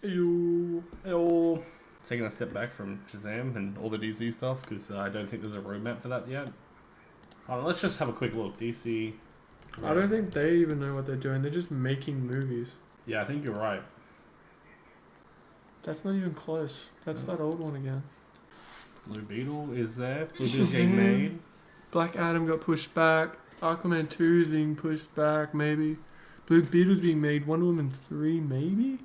Ew. Taking a step back from Shazam and all the DC stuff, because I don't think there's a roadmap for that yet. Hold on, let's just have a quick look. DC. I don't think they even know what they're doing. They're just making movies. Yeah, I think you're right. That's not even close. That's that old one again. Blue Beetle is there. Blue Beetle's getting made. Black Adam got pushed back. Aquaman 2 is being pushed back, maybe. Blue Beetle's being made. Wonder Woman 3, maybe?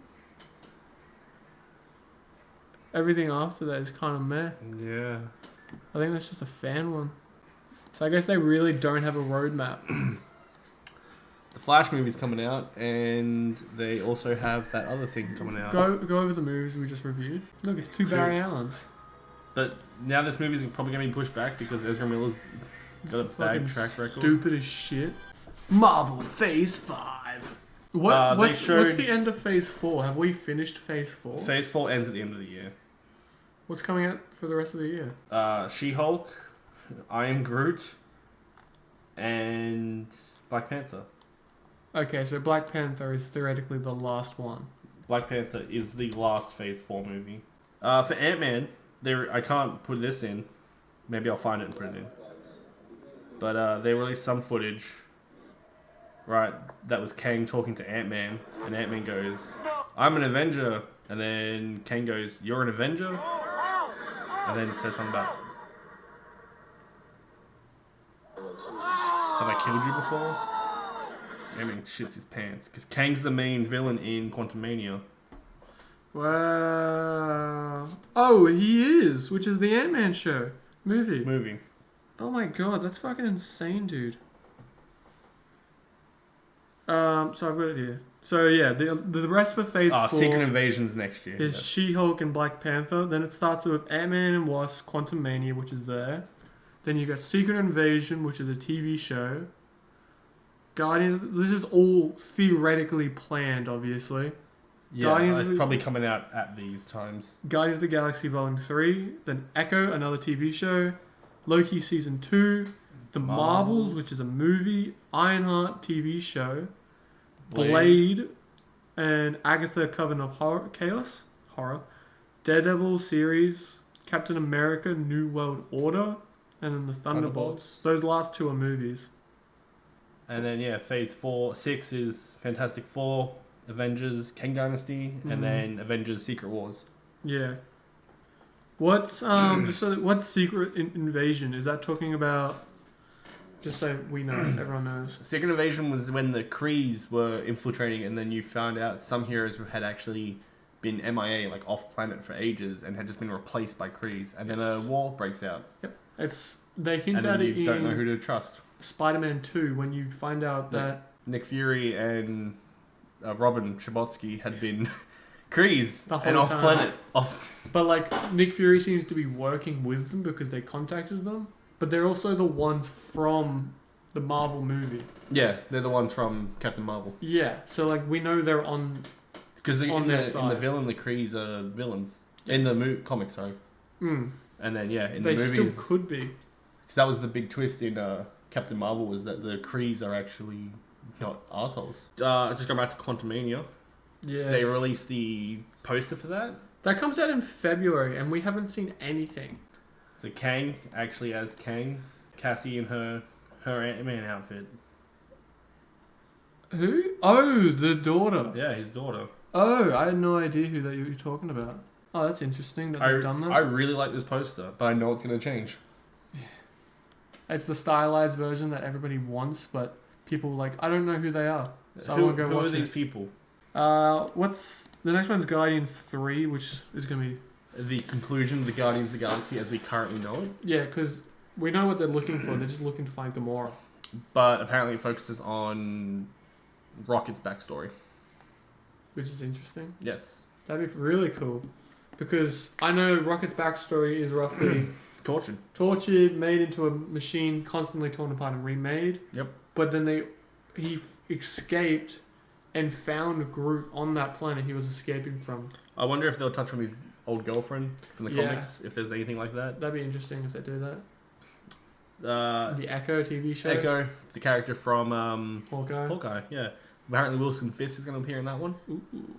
Everything after that is kind of meh. Yeah. I think that's just a fan one. So I guess they really don't have a roadmap. The Flash movie's coming out, and they also have that other thing coming out. Go over the movies we just reviewed. Look, it's two Barry Allens. But now this movie's probably going to be pushed back because Ezra Miller's got a bad track record. Stupid as shit. Marvel Phase 5. What's the end of Phase 4? Have we finished Phase 4? Phase 4 ends at the end of the year. What's coming out for the rest of the year? She-Hulk, Iron Groot, and Black Panther. Okay, so Black Panther is theoretically the last one. Black Panther is the last Phase 4 movie. For Ant-Man, I can't put this in. Maybe I'll find it and put it in. But they released some footage, right, that was Kang talking to Ant-Man, and Ant-Man goes, "I'm an Avenger," and then Kang goes, "You're an Avenger?" And then says something about, "Have I killed you before?" Ant-Man shits his pants, because Kang's the main villain in Quantumania. Wow. Oh, he is, which is the Ant-Man show. Movie. Oh my god, that's fucking insane, dude. So I've got it here. So yeah, the rest for Phase 4... Secret Invasion's next year. Is She-Hulk and Black Panther. Then it starts with Ant-Man and Wasp, Quantumania, which is there. Then you got Secret Invasion, which is a TV show. Guardians... This is all theoretically planned, obviously. Yeah, it's probably coming out at these times. Guardians of the Galaxy Volume 3. Then Echo, another TV show. Loki Season 2. The Marvels, which is a movie. Ironheart TV show. Blade. And Agatha Coven of Chaos. Daredevil series. Captain America New World Order. And then the Thunderbolts. Those last two are movies. And then, Phase 6 is Fantastic Four, Avengers, Kang Dynasty, and then Avengers Secret Wars. Yeah. What's what's Secret Invasion? Is that talking about... Just so we know, everyone knows. Secret Invasion was when the Krees were infiltrating, and then you found out some heroes had actually been MIA, like off-planet for ages, and had just been replaced by Krees. And then a war breaks out. Yep. They hint at it in... don't know who to trust. Spider-Man 2, when you find out that... Nick Fury and Robin Scherbatsky had been Krees and off-planet. But, Nick Fury seems to be working with them because they contacted them. But they're also the ones from the Marvel movie. Yeah, they're the ones from Captain Marvel. Yeah, so we know they're on. Because in the villain, the Krees are villains. Yes. In the comics, sorry. And then in the movies, they still could be. Because that was the big twist in Captain Marvel, was that the Krees are actually not assholes. Just going back to Quantumania. Yeah. They released the poster for that. That comes out in February, and we haven't seen anything. So Kang actually has Kang, Cassie in her Ant-Man outfit. Who? Oh, the daughter. Yeah, his daughter. Oh, I had no idea who that you were talking about. Oh, that's interesting that they've done that. I really like this poster, but I know it's going to change. Yeah. It's the stylized version that everybody wants, but people I don't know who they are. So I won't go watch it. Who are these people? The next one's Guardians 3, which is going to be... The conclusion of the Guardians of the Galaxy as we currently know it. Yeah, because we know what they're looking for. They're just looking to find Gamora. But apparently it focuses on Rocket's backstory. Which is interesting. Yes. That'd be really cool. Because I know Rocket's backstory is roughly... Tortured, made into a machine, constantly torn apart and remade. Yep. But then he escaped and found Groot on that planet he was escaping from. I wonder if they'll touch on his old girlfriend from the comics, if there's anything like that. That'd be interesting if they do that. The Echo TV show. Echo, the character from Hawkeye, yeah. Apparently Wilson Fisk is going to appear in that one. Ooh.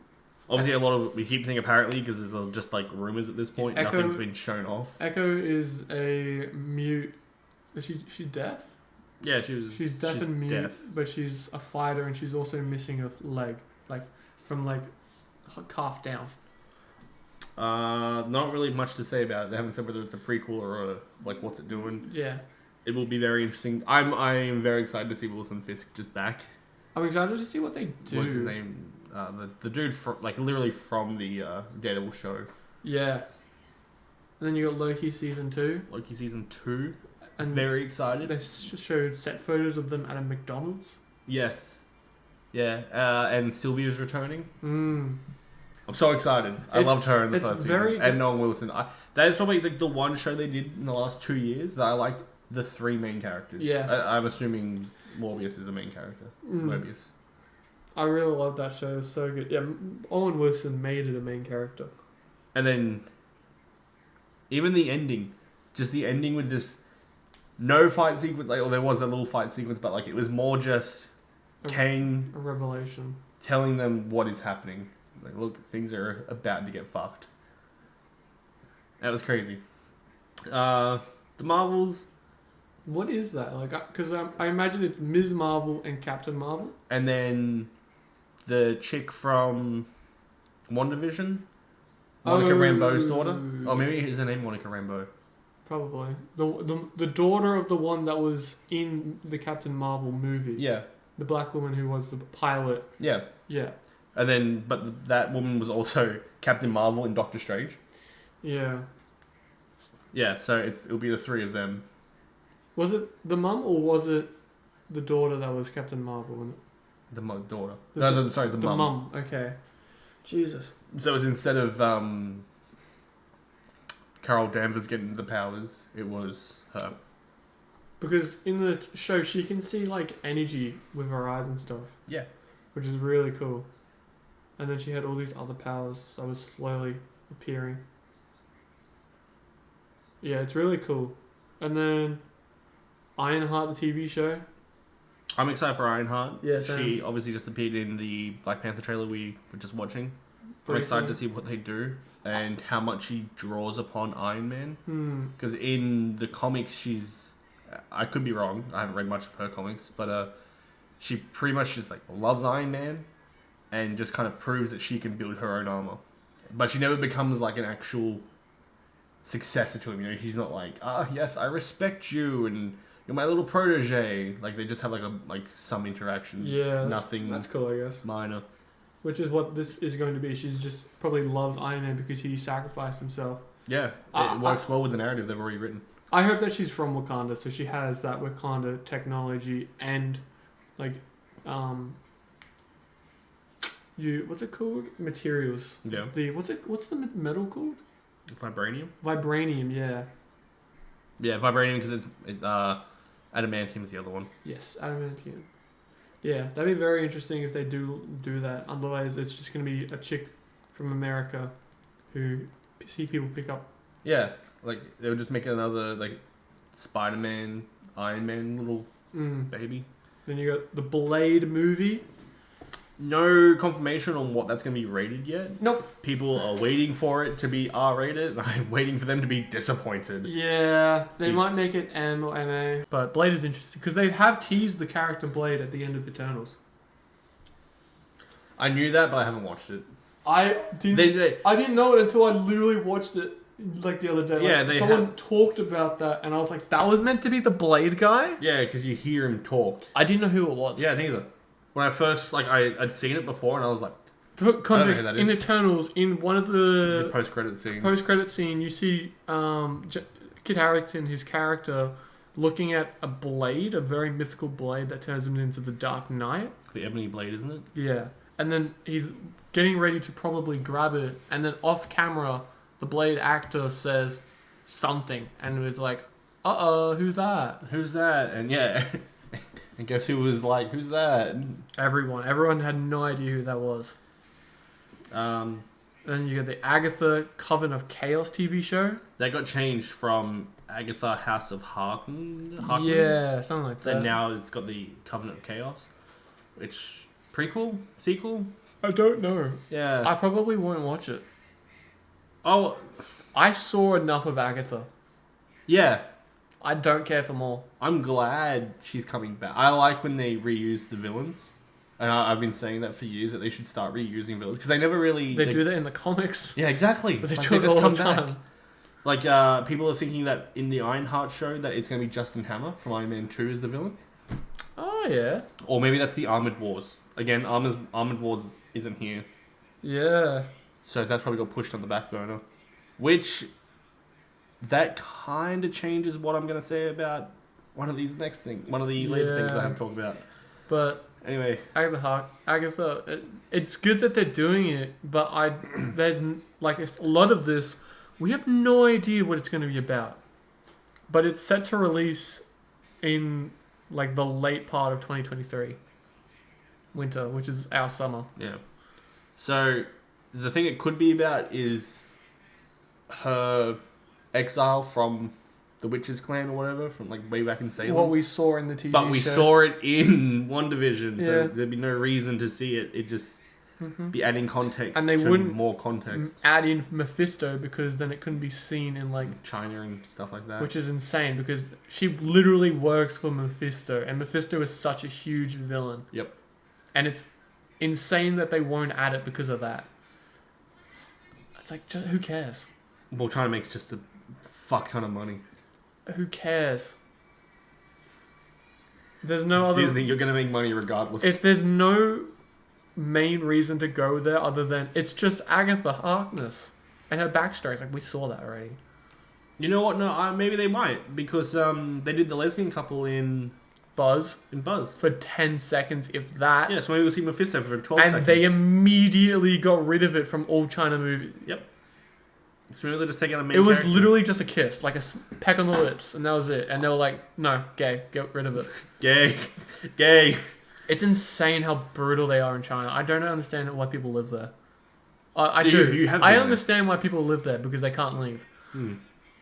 Obviously, we keep saying apparently because there's just like rumors at this point. Echo- Nothing's been shown off. Echo is a mute. Is she deaf? Yeah, she's deaf and mute, deaf. but she's a fighter, and she's also missing a leg, like from like her calf down. Not really much to say about it. They haven't said whether it's a prequel or like what's it doing. Yeah, It will be very interesting. I'm very excited to see Wilson Fisk just back. I'm excited to see what they do. What's his name? The dude literally from the Daredevil show. Yeah. And then you got Loki season 2. Loki season 2. And very excited. they showed set photos of them at a McDonald's. Yes. Yeah. And Sylvia's returning. Mm. I'm so excited. I loved her in the first season. And Nolan Wilson. That is probably the one show they did in the last 2 years that I liked the 3 main characters. Yeah. I'm assuming Morbius is a main character. Mobius. I really love that show. It's so good. Yeah, Owen Wilson made it a main character. And then, even the ending. Just the ending with this no fight sequence. Like, there was a little fight sequence, but like it was more just Kang a revelation, telling them what is happening. Like, look, things are about to get fucked. That was crazy. The Marvels. What is that? Like, because I imagine it's Ms. Marvel and Captain Marvel. And then the chick from WandaVision. Monica Rambeau's daughter. Oh, maybe is her name Monica Rambeau. Probably. The daughter of the one that was in the Captain Marvel movie. Yeah. The black woman who was the pilot. Yeah. Yeah. And then, but that woman was also Captain Marvel in Doctor Strange. Yeah. Yeah, so it'll be the 3 of them. Was it the mum or was it the daughter that was Captain Marvel? The daughter. The the mum. The mum, okay. Jesus. So it was instead of Carol Danvers getting the powers, it was her. Because in the show, she can see like energy with her eyes and stuff. Yeah. Which is really cool. And then she had all these other powers that was slowly appearing. Yeah, it's really cool. And then Ironheart, the TV show. I'm excited for Ironheart. Yeah, she obviously just appeared in the Black Panther trailer we were just watching. I'm excited to see what they do and how much she draws upon Iron Man. Because in the comics, I could be wrong. I haven't read much of her comics, but she pretty much just like loves Iron Man and just kind of proves that she can build her own armor. But she never becomes like an actual successor to him. You know, he's not like, yes, I respect you and you're my little protege. Like they just have like some interactions. Yeah, nothing. That's cool, I guess. Minor. Which is what this is going to be. She's just probably loves Iron Man because he sacrificed himself. Yeah, it works well with the narrative they've already written. I hope that she's from Wakanda, so she has that Wakanda technology and like, what's it called? Materials. Yeah. What's the metal called? Vibranium. Vibranium, yeah. Yeah, vibranium because it's adamantium is the other one. Yes, adamantium. Yeah, that'd be very interesting if they do that. Otherwise, it's just gonna be a chick from America who see people pick up. Yeah, like they would just make another like Spider-Man, Iron Man little baby. Then you got the Blade movie. No confirmation on what that's going to be rated yet. Nope. People are waiting for it to be R-rated, and I'm waiting for them to be disappointed. Yeah, they might make it M or MA. But Blade is interesting, because they have teased the character Blade at the end of Eternals. I knew that, but I haven't watched it. I didn't know it until I literally watched it like the other day. Like, yeah, someone talked about that, and I was like, that was meant to be the Blade guy? Yeah, because you hear him talk. I didn't know who it was. Yeah, neither. When I first, I'd seen it before, and I was like... For context, in Eternals, in one of the post-credit scenes. Post-credit scene, you see Kit Harington, his character, looking at a blade, a very mythical blade that turns him into the Dark Knight. The Ebony Blade, isn't it? Yeah. And then he's getting ready to probably grab it, and then off camera, the Blade actor says something, and it's like, uh-oh, who's that? Who's that? And yeah... And guess who was like, who's that? Everyone had no idea who that was. Then you got the Agatha Coven of Chaos TV show. That got changed from Agatha House of Harkness. Yeah, something like that. And now it's got the Covenant of Chaos. Which, prequel? Sequel? I don't know. Yeah. I probably won't watch it. Oh, I saw enough of Agatha. yeah. I don't care for more. I'm glad she's coming back. I like when they reuse the villains. And I've been saying that for years, that they should start reusing villains. Because they never really... They do that in the comics. Yeah, exactly. But they Like, do it just all come the back. time. Like, people are thinking that in the Ironheart show that it's going to be Justin Hammer from Iron Man 2 as the villain. Oh, yeah. Or maybe that's the Armored Wars. Again, Armored Wars isn't here. Yeah. So that's probably got pushed on the back burner. Which, that kind of changes what I'm going to say about one of the later things I have to talk about. But Anyway. Agatha, it's good that they're doing it, but there's like a lot of this, we have no idea what it's going to be about. But it's set to release in like the late part of 2023. Winter, which is our summer. Yeah. So, the thing it could be about is her exile from the Witches clan or whatever, from like way back in Salem. What we saw in the TV show. But we saw it in WandaVision, so Yeah. there'd be no reason to see it. It'd just be adding context, And they to wouldn't more context. add in Mephisto because then it couldn't be seen in like... China and stuff like that. Which is insane because she literally works for Mephisto, and Mephisto is such a huge villain. Yep. And it's insane that they won't add it because of that. It's like, just, who cares? Well, China makes just a fuck ton of money. Who cares? There's no other... Disney, you're going to make money regardless. If there's no main reason to go there other than it's just Agatha Harkness and her backstory. It's like, we saw that already. You know what? No, maybe they might, because they did the lesbian couple in Buzz Buzz. for 10 seconds, if that. Yeah, so maybe we'll see Mephisto for 12 and seconds. they immediately got rid of it from all China movies. Yep. So maybe they're just taking a main It was character. literally just a kiss, like a peck on the lips, and that was it. And they were like, no, gay, get rid of it. Gay. It's insane how brutal they are in China. I don't understand why people live there. I do. You have I been understand why people live there, because they can't leave.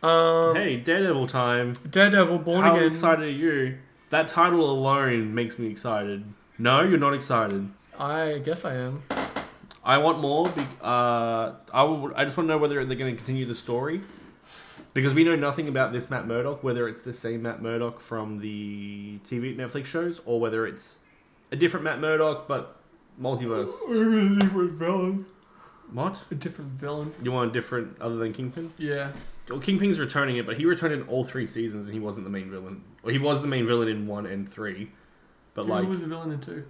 Hey, Daredevil time. Daredevil, Born How Again. excited are you? That title alone makes me excited. No, you're not excited. I guess I am. I want more. I just want to know whether they're going to continue the story. Because we know nothing about this Matt Murdock, whether it's the same Matt Murdock from the TV Netflix shows, or whether it's a different Matt Murdock, but multiverse. A different villain. What? A different villain. You want a different, other than Kingpin? Yeah. Well, Kingpin's returning it, but he returned in all 3 seasons, and he wasn't the main villain. Well, he was the main villain in 1 and 3. But Who was the villain in 2?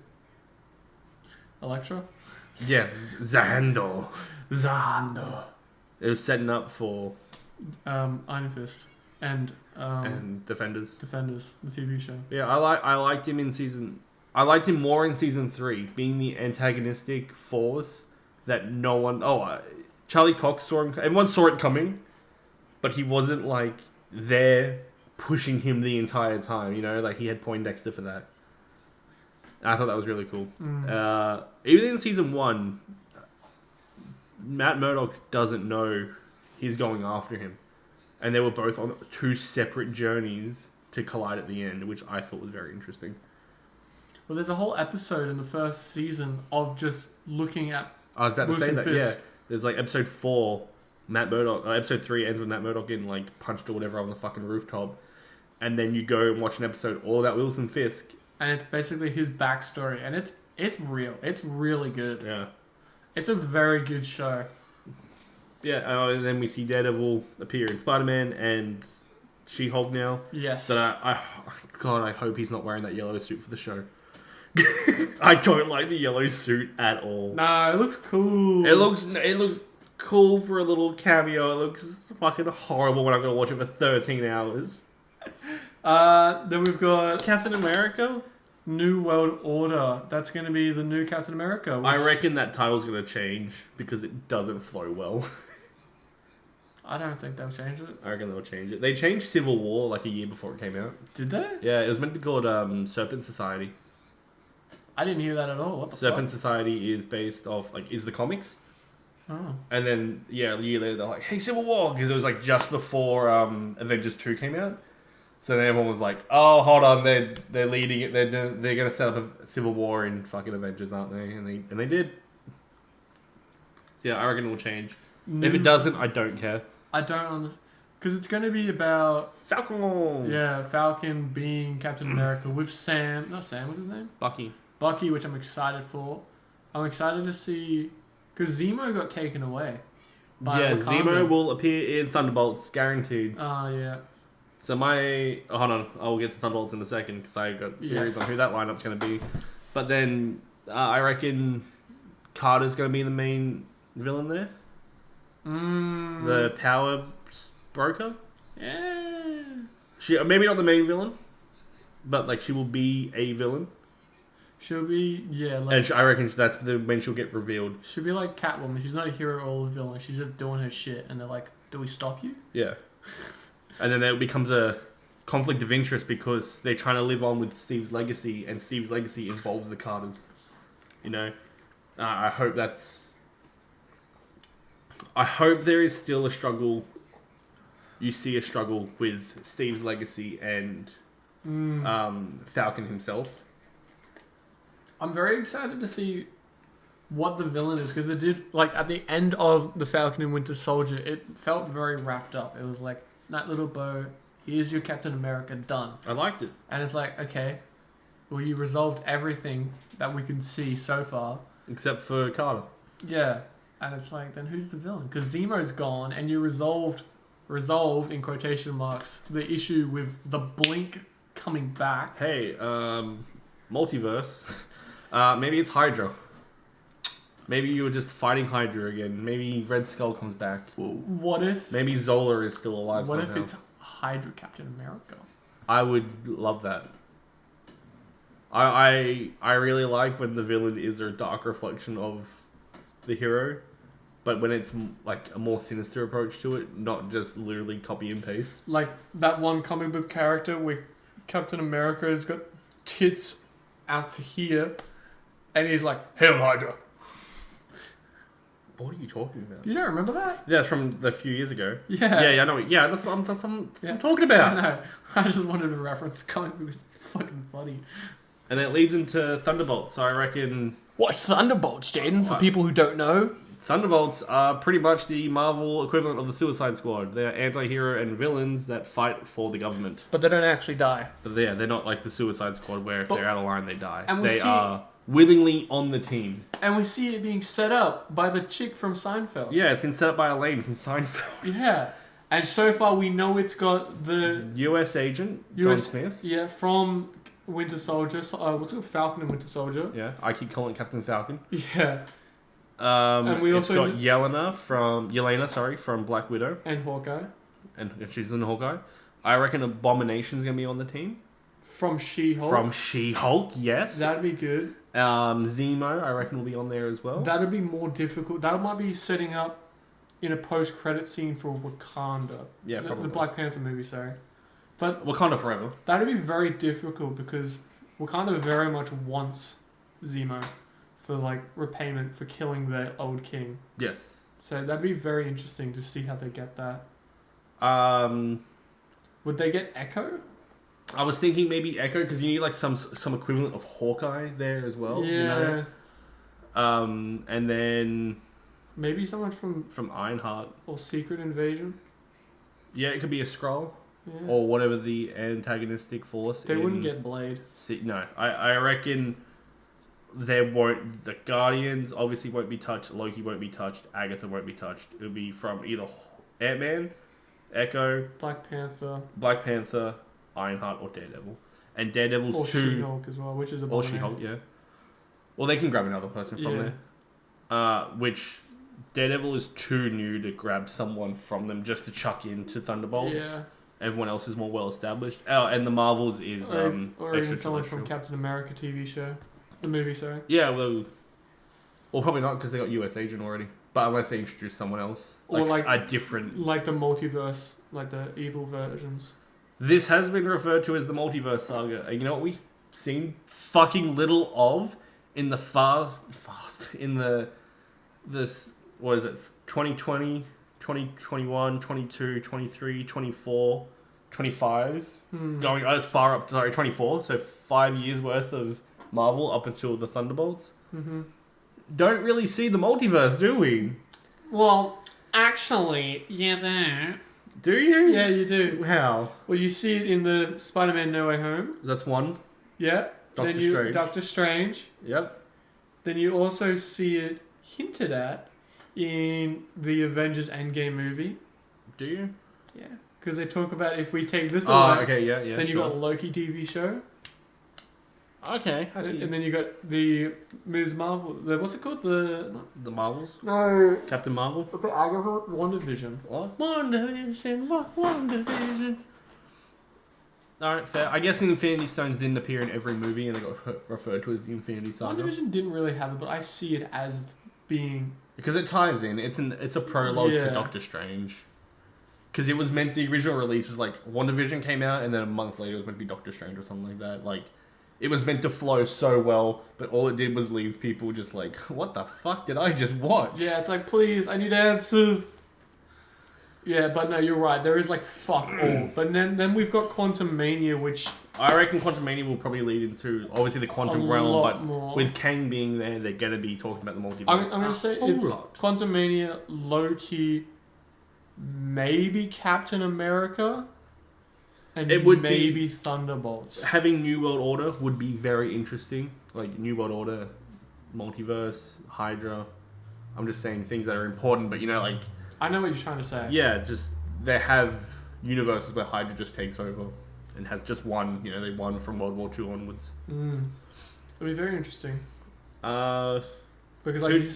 Elektra? Yeah, Xandor. Xander. It was setting up for Iron Fist. And Defenders. Defenders, the TV show. Yeah, I liked him in season... I liked him more in season 3, being the antagonistic force that no one... Charlie Cox saw him... Everyone saw it coming, but he wasn't, like, there pushing him the entire time, you know? Like, he had Poindexter for that. I thought that was really cool. Even in season 1, Matt Murdock doesn't know he's going after him. And they were both on 2 separate journeys to collide at the end, which I thought was very interesting. Well, there's a whole episode in the first season of just looking at... I was about to say Wilson that, Fisk. yeah. There's like episode 4, episode 3 ends with Matt Murdock getting like punched or whatever on the fucking rooftop. And then you go and watch an episode all about Wilson Fisk. And it's basically his backstory. And it's real. It's really good. Yeah. It's a very good show. Yeah, and then we see Daredevil appear in Spider-Man and She-Hulk now. Yes. That I hope he's not wearing that yellow suit for the show. I don't like the yellow suit at all. No, it looks cool. It looks cool for a little cameo. It looks fucking horrible when I'm gonna watch it for 13 hours. Then we've got Captain America? New World Order. That's going to be the new Captain America. I reckon that title's gonna change because it doesn't flow well. I don't think they'll change it. I reckon they'll change it. They changed Civil War like a year before it came out. Did they? Yeah, it was meant to be called Serpent Society. I didn't hear that at all. What the Serpent fuck? Society is based off, is the comics. Oh. And then, a year later, they're like, hey, Civil War! Because it was like just before Avengers 2 came out. So then everyone was like, oh, hold on, they're leading it. They're going to set up a Civil War in fucking Avengers, aren't they? And they did. Yeah, I reckon it will change. If it doesn't, I don't care. I don't understand. Because it's going to be about... Falcon! Yeah, Falcon being Captain America with Sam... Not Sam, what's his name? Bucky, which I'm excited for. I'm excited to see... Because Zemo got taken away. Yeah, Zemo will appear in Thunderbolts, guaranteed. Yeah. So hold on, I'll get to Thunderbolts in a second, because I got theories on who that lineup's going to be. But then, I reckon Carter's going to be the main villain there. The power broker. Yeah. She maybe not the main villain, but like she will be a villain. She'll be and I reckon that's when she'll get revealed. She'll be like Catwoman. She's not a hero or a villain. She's just doing her shit, and they're like, "Do we stop you?" Yeah. And then it becomes a conflict of interest because they're trying to live on with Steve's legacy, and Steve's legacy involves the Carters. You know, I hope there is still a struggle. You see a struggle with Steve's legacy and Falcon himself. I'm very excited to see what the villain is, because it did, like, at the end of the Falcon and Winter Soldier, it felt very wrapped up. It was like, that little bow, here's your Captain America, done. I liked it. And it's like, okay, well, you resolved everything that we can see so far. Except for Carter. Yeah. And it's like, then who's the villain? Because Zemo's gone, and you resolved, in quotation marks, the issue with the Blink coming back. Hey, multiverse. Maybe it's Hydra. Maybe you were just fighting Hydra again. Maybe Red Skull comes back. What if... Maybe Zola is still alive What somehow. if it's Hydra Captain America? I would love that. I really like when the villain is a dark reflection of the hero, but when it's like a more sinister approach to it, not just literally copy and paste. Like that one comic book character where Captain America has got tits out to here, and he's like, "Hail Hydra." What are you talking about? You don't remember that? Yeah, it's from a few years ago. Yeah. Yeah, I know. Yeah, that's what I'm talking about. I know. I just wanted to reference the comic because it's fucking funny. And it leads into Thunderbolts. So I reckon... What's Thunderbolts, Jaiden, for people who don't know? Thunderbolts are pretty much the Marvel equivalent of the Suicide Squad. They're anti-hero and villains that fight for the government. But they don't actually die. But they're not like the Suicide Squad where if they're out of line, they die. And they are willingly on the team. And we see it being set up by the chick from Seinfeld. Yeah, it's been set up by Elaine from Seinfeld. Yeah. And so far we know it's got the... US agent, John Smith. Yeah, from Winter Soldier. What's it called? Falcon and Winter Soldier. Yeah, I keep calling it Captain Falcon. Yeah. And we also got Yelena from Black Widow. And Hawkeye. And she's in Hawkeye. I reckon Abomination's going to be on the team. From She-Hulk. From She-Hulk, yes. That'd be good. Zemo, I reckon, will be on there as well. That'd be more difficult. That might be setting up in a post-credit scene for Wakanda. Yeah, probably. The Black Panther movie, sorry. But Wakanda Forever. That'd be very difficult because Wakanda very much wants Zemo for, like, repayment for killing their old king. Yes. So that'd be very interesting to see how they get that. Would they get Echo? I was thinking maybe Echo because you need like some equivalent of Hawkeye there as well. Yeah. You know? And then maybe someone from Ironheart or Secret Invasion. Yeah, it could be a Skrull. Yeah. Or whatever the antagonistic force. They wouldn't get Blade. No, I reckon the Guardians obviously won't be touched. Loki won't be touched. Agatha won't be touched. It'll be from either Ant-Man, Echo, Black Panther, Ironheart, or Daredevil. And Daredevil's or She-Hulk as well, which is a or She-Hulk, yeah. Well, they can grab another person from there. Which Daredevil is too new to grab someone from them just to chuck into Thunderbolts. Yeah. Everyone else is more well established. Oh, and the Marvels is or even someone from Captain America TV show, the movie. Sorry. Yeah, well, probably not because they got US Agent already. But unless they introduce someone else, like a different, like the multiverse, like the evil versions. This has been referred to as the multiverse saga, and you know what we've seen fucking little of in the what is it, 2020, 2021, 22, 23, 24, 25, going as far up to 24, so 5 years worth of Marvel up until the Thunderbolts. Mm-hmm. Don't really see the multiverse, do we? Well, actually, you do. Do you? Yeah, you do. How? Well, you see it in the Spider-Man No Way Home. That's one. Yeah. Strange. Doctor Strange. Yep. Then you also see it hinted at in the Avengers Endgame movie. Do you? Yeah. Because they talk about if we take this Oh, away, okay, yeah. then you got Loki TV show. Okay, I see. And then you got the Ms. Marvel. What's it called? The Marvels? No. Captain Marvel? The Agatha WandaVision. What? WandaVision. Alright, fair. I guess the Infinity Stones didn't appear in every movie and they got referred to as the Infinity Saga. WandaVision didn't really have it, but I see it as being... Because it ties in. It's a prologue to Doctor Strange. Because it was meant... The original release was like... WandaVision came out and then a month later it was meant to be Doctor Strange or something like that. Like... It was meant to flow so well, but all it did was leave people just like, what the fuck did I just watch? Yeah, it's like, please, I need answers. Yeah, but no, you're right. There is like fuck all. But then we've got Quantum Mania, which... I reckon Quantum Mania will probably lead into, obviously, the Quantum Realm, but more. with Kang being there, they're going to be talking about the multiverse. I'm going to say it's Quantum Mania, Loki, maybe Captain America... And it would maybe Thunderbolts. Having New World Order would be very interesting. Like New World Order, Multiverse, Hydra. I'm just saying things that are important, but you know, like... I know what you're trying to say. Yeah, just... They have universes where Hydra just takes over and has just won. You know, they won from World War II onwards. It'll be very interesting. Because like...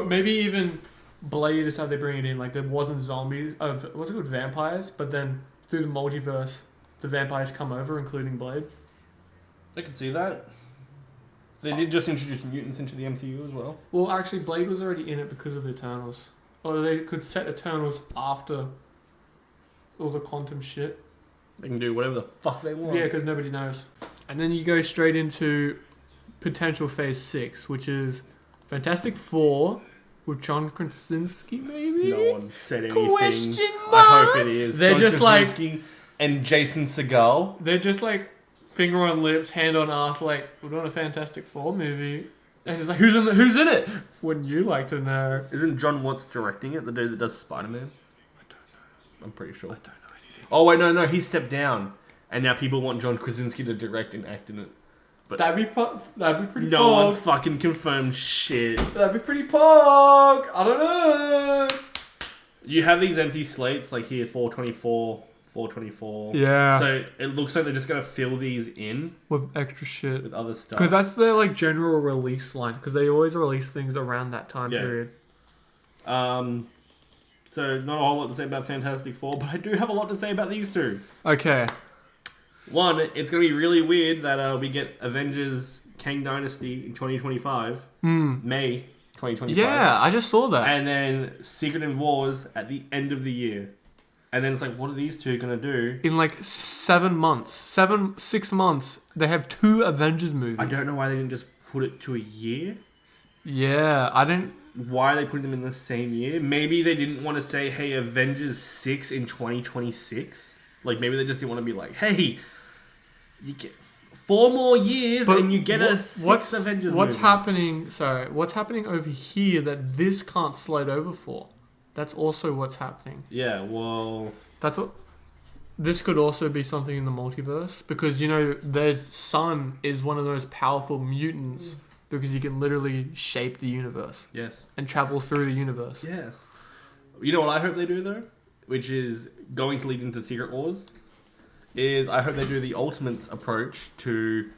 maybe even Blade is how they bring it in. Like, there wasn't zombies... what's it called? Vampires? But then through the multiverse... The vampires come over, including Blade. I could see that. They did just introduce mutants into the MCU as well. Well, actually, Blade was already in it because of Eternals. Or they could set Eternals after all the quantum shit. They can do whatever the fuck they want. Yeah, because nobody knows. And then you go straight into potential Phase 6, which is Fantastic Four with John Krasinski, maybe? No one said anything. Question mark? I hope it is. They're John just Krasinski and Jason Segel. They're just like finger on lips, hand on ass, like, we're doing a Fantastic Four movie. And it's like, who's in it? Wouldn't you like to know? Isn't John Watts directing it, the dude that does Spider-Man? I don't know. I'm pretty sure. I don't know anything. Oh, wait, no, he stepped down. And now people want John Krasinski to direct and act in it. But that'd be pretty no one's fucking confirmed shit. That'd be pretty pog. I don't know. You have these empty slates, like here, 424... 424. Yeah. So it looks like they're just gonna fill these in with extra shit, with other stuff. Because that's their like general release line. Because they always release things around that time period. So not a whole lot to say about Fantastic Four, but I do have a lot to say about these two. Okay. One, it's gonna be really weird that we get Avengers Kang Dynasty in 2025, May 2025. Yeah, I just saw that. And then Secret Wars at the end of the year. And then it's like, what are these two going to do? In like 6 months, they have 2 Avengers movies. I don't know why they didn't just put it to a year. Yeah, I didn't... Why are they putting them in the same year? Maybe they didn't want to say, hey, Avengers 6 in 2026. Like, maybe they just didn't want to be like, hey, you get 4 more years and you get a 6th Avengers what's movie. What's happening over here that this can't slide over for? That's also what's happening. Yeah, well... That's what... This could also be something in the multiverse. Because, you know, their son is one of those powerful mutants. Because he can literally shape the universe. Yes. And travel through the universe. Yes. You know what I hope they do, though? Which is going to lead into Secret Wars. Is I hope they do the Ultimates approach to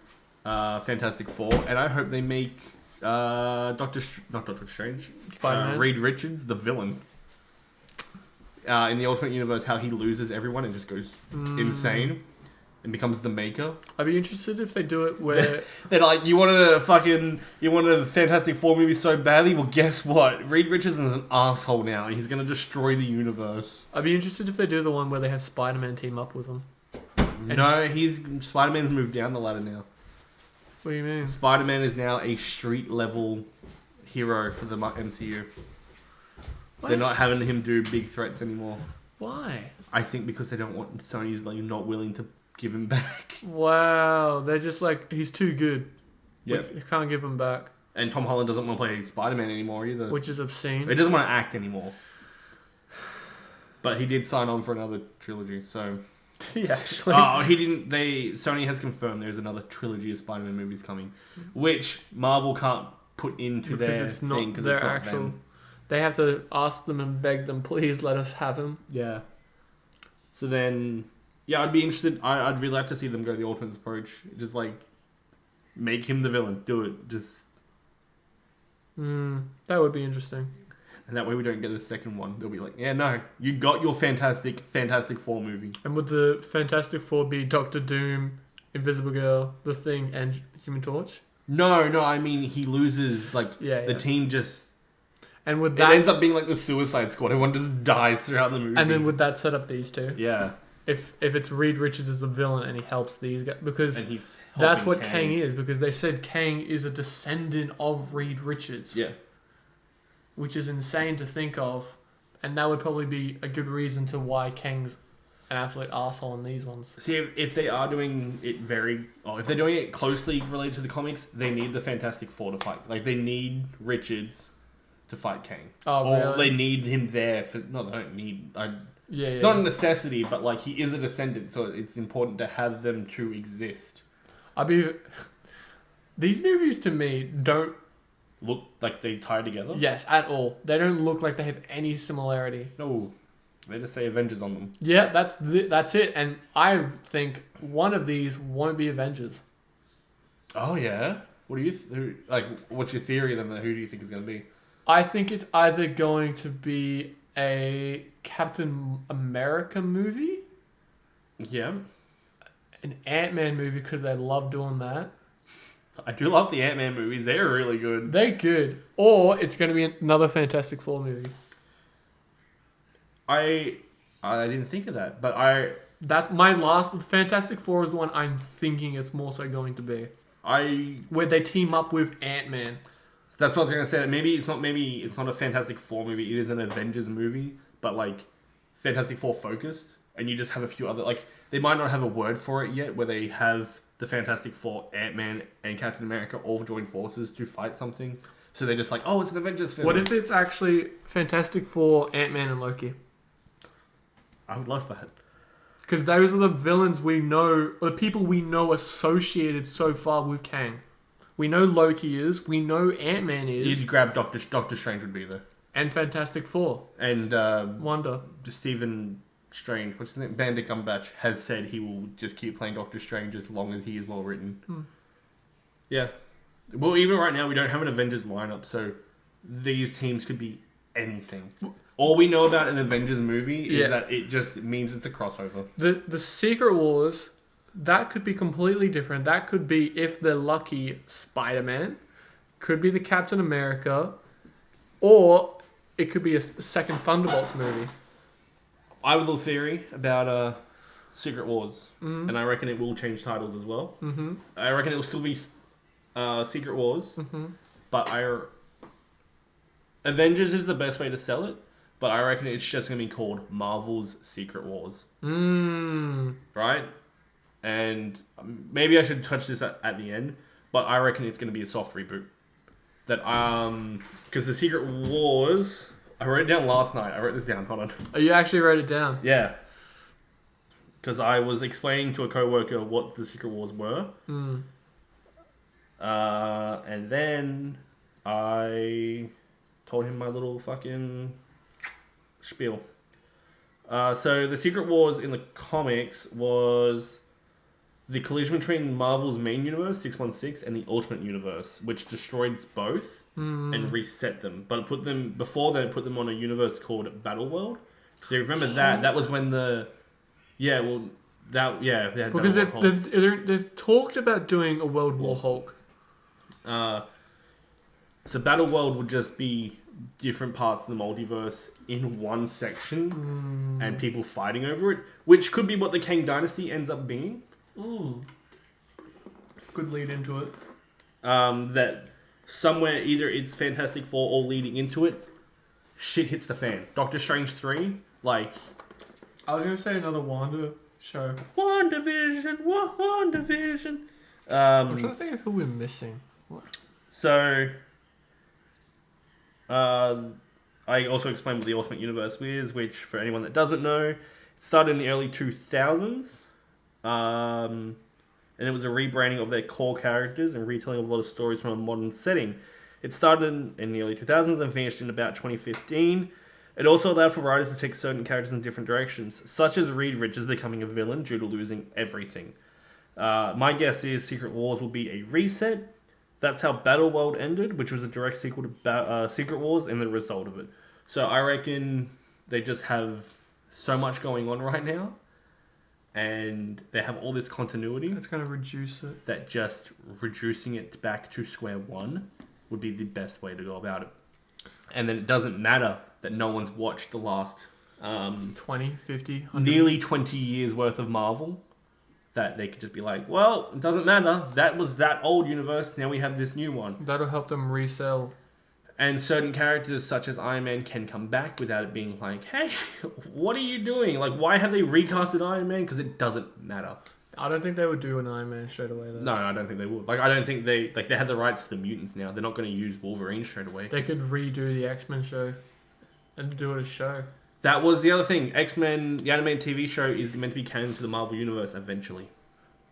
Fantastic Four. And I hope they make not Doctor Strange. Spider-Man. Reed Richards, the villain. In the Ultimate Universe, how he loses everyone and just goes insane and becomes the Maker. I'd be interested if they do it where... They're like, you wanted a Fantastic Four movie so badly? Well, guess what? Reed Richards is an asshole now and he's going to destroy the universe. I'd be interested if they do the one where they have Spider-Man team up with him. No, Spider-Man's moved down the ladder now. What do you mean? Spider-Man is now a street-level hero for the MCU. What? They're not having him do big threats anymore. Why? I think because they don't want... Sony's like not willing to give him back. Wow. They're just like, he's too good. Yeah. We can't give him back. And Tom Holland doesn't want to play Spider-Man anymore either. Which is obscene. He doesn't want to act anymore. But he did sign on for another trilogy, so... Yeah, actually. Oh, he didn't... Sony has confirmed there's another trilogy of Spider-Man movies coming, which Marvel can't put into their thing because it's not actual... them. They have to ask them and beg them, please let us have him. Yeah. So then... Yeah, I'd be interested... I'd really like to see them go the Ultimate approach. Just, like... Make him the villain. Do it. Just... That would be interesting. And that way we don't get a second one. They'll be like, yeah, no, you got your Fantastic Four movie. And would the Fantastic Four be Doctor Doom, Invisible Girl, The Thing, and Human Torch? No, I mean, he loses, the team just... And would it that... ends up being like the Suicide Squad. Everyone just dies throughout the movie. And then would that set up these two? Yeah. If it's Reed Richards as the villain and he helps these guys... Because and he's that's what Kang is. Because they said Kang is a descendant of Reed Richards. Yeah. Which is insane to think of, and that would probably be a good reason to why Kang's an absolute asshole in these ones. See, if they are doing it if they're doing it closely related to the comics, they need the Fantastic Four to fight. Like, they need Richards to fight Kang. Oh, or really? they need him there for... No, they don't need... It's not a necessity, but, like, he is a descendant, so it's important to have them to exist. These movies, to me, don't... Look like they tie together? Yes, at all. They don't look like they have any similarity. No. They just say Avengers on them. Yeah, that's it. And I think one of these won't be Avengers. Oh, yeah? What do you... what's your theory then? Who do you think it's going to be? I think it's either going to be a Captain America movie. Yeah. An Ant-Man movie, because they love doing that. I do love the Ant-Man movies. They're really good. They're good. Or it's going to be another Fantastic Four movie. I didn't think of that, but That's my last... Fantastic Four is the one I'm thinking it's more so going to be. Where they team up with Ant-Man. That's what I was going to say. Maybe it's not a Fantastic Four movie. It is an Avengers movie, but, Fantastic Four focused. And you just have a few other... they might not have a word for it yet, where they have... the Fantastic Four, Ant-Man, and Captain America all join forces to fight something. So they're just like, oh, it's an Avengers film. What if it's actually Fantastic Four, Ant-Man, and Loki? I would love that. Because those are the villains we know, or the people we know associated so far with Kang. We know Loki is, we know Ant-Man is. You'd grab Doctor Strange would be there. And Fantastic Four. And Wanda. Stephen Strange, what's his name? Benedict Cumberbatch has said he will just keep playing Doctor Strange as long as he is well written. Yeah. Well, even right now we don't have an Avengers lineup, so these teams could be anything. All we know about an Avengers movie is that it just means it's a crossover. The Secret Wars, that could be completely different. That could be, if they're lucky, Spider-Man. Could be the Captain America. Or it could be a second Thunderbolts movie. I have a little theory about Secret Wars, and I reckon it will change titles as well. Mm-hmm. I reckon it will still be Secret Wars, but Avengers is the best way to sell it, but I reckon it's just going to be called Marvel's Secret Wars. Right? And maybe I should touch this at the end, but I reckon it's going to be a soft reboot. That because the Secret Wars... I wrote it down last night. I wrote this down. Hold on. Oh, you actually wrote it down? Yeah. Because I was explaining to a coworker what the Secret Wars were. And then I told him my little fucking spiel. So the Secret Wars in the comics was the collision between Marvel's main universe, 616, and the Ultimate Universe, which destroyed both. And reset them, but it put them on a universe called Battle World. So you remember that? That was when because they've talked about doing a World War Hulk. So Battle World would just be different parts of the multiverse in one section, and people fighting over it, which could be what the Kang Dynasty ends up being. Could lead into it. That. Somewhere, either it's Fantastic Four or leading into it, shit hits the fan. Doctor Strange 3, I was going to say another Wanda show. WandaVision. I'm trying to think of who we're missing. What? So, I also explained what the Ultimate Universe is, which, for anyone that doesn't know, it started in the early 2000s. And it was a rebranding of their core characters and retelling of a lot of stories from a modern setting. It started in the early 2000s and finished in about 2015. It also allowed for writers to take certain characters in different directions, such as Reed Richards becoming a villain due to losing everything. My guess is Secret Wars will be a reset. That's how Battleworld ended, which was a direct sequel to Secret Wars, and the result of it. So I reckon they just have so much going on right now, and they have all this continuity. It's going to reduce it. That just reducing it back to square one would be the best way to go about it. And then it doesn't matter that no one's watched the last 20, 50, 100. nearly 20 years worth of Marvel. That they could just be like, well, it doesn't matter. That was that old universe. Now we have this new one. That'll help them resell. And certain characters such as Iron Man can come back without it being like, hey, what are you doing? Like, why have they recasted Iron Man? Because it doesn't matter. I don't think they would do an Iron Man straight away, though. No, I don't think they would. Like, I don't think they had the rights to the mutants now. They're not going to use Wolverine straight away. They could redo the X-Men show and do it as a show. That was the other thing. X-Men, the animated TV show, is meant to be canon to the Marvel Universe eventually.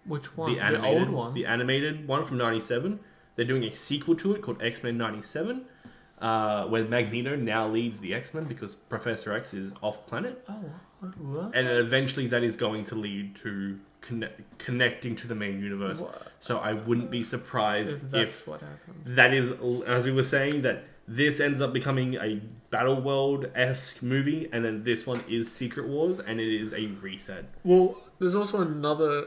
Which one? The old one? The animated one from 97. They're doing a sequel to it called X-Men 97, where Magneto now leads the X-Men because Professor X is off planet. Oh, what? And eventually that is going to lead to connecting to the main universe. What? So I wouldn't be surprised if what happened. that is, as we were saying, that this ends up becoming a Battleworld-esque movie, and then this one is Secret Wars, and it is a reset. Well, there's also another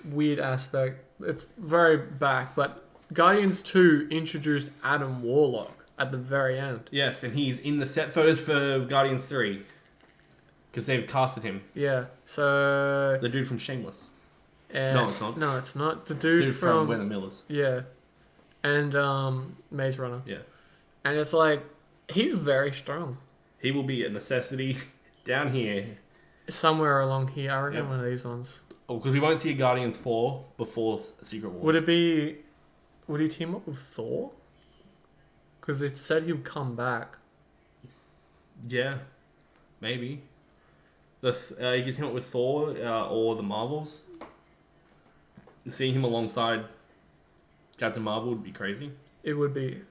weird aspect. It's very back, but Guardians 2 introduced Adam Warlock at the very end. Yes, and he's in the set photos for Guardians 3, because they've casted him. Yeah, so... The dude from Shameless. No, it's not. No, it's not. It's the dude from We're the Millers. Yeah. And Maze Runner. Yeah. And it's like, he's very strong. He will be a necessity down here. Somewhere along here, I reckon Yep. one of these ones. Oh, because we won't see a Guardians 4 before Secret Wars. Would he team up with Thor? Because it said he would come back. Yeah, maybe. You can team up with Thor or the Marvels. Seeing him alongside Captain Marvel would be crazy. It would be.